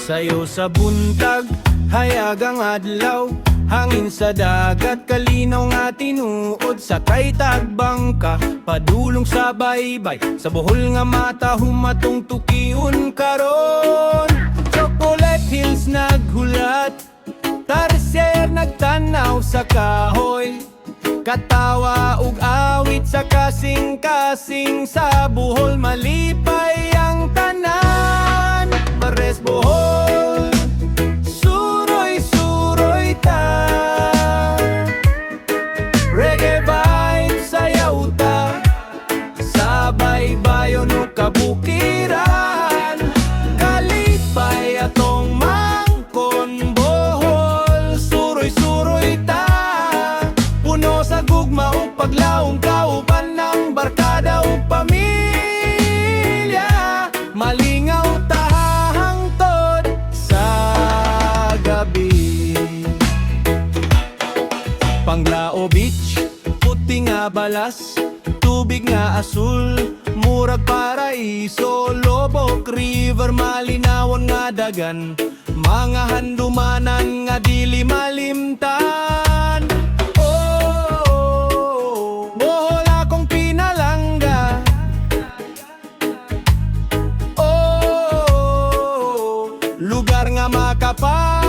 Sayo sa buntag, hayagang adlaw, hangin sa dagat, kalinaw nga tinuod. Sakay tagbangka, padulong sa baybay, sa buhol nga mata humatong tukiun karon. Chocolate Hills naghulat, Tarsier nagtanaw sa kahoy, katawa ug awit sa kasing-kasing. Sa buhol malipay ang tanan, Mares Bohol, suroy-suroy ta. Reggae vibe sayaw ta, sa baybayon o kabukiran, kalipay atong mangkon. Bohol, suroy-suroy ta, puno sa gugma o paglaong kauban ng barkada o pamilya. Malingaw ta hangtod sa gabi. Panglao Beach, puti nga balas, tubig nga asul, murag paraiso. Lobok River, malinawon nga dagan, mga handumanan nga dili malimtan. Oh, Bohol akong pinalangga. Oh, lugar nga makapal.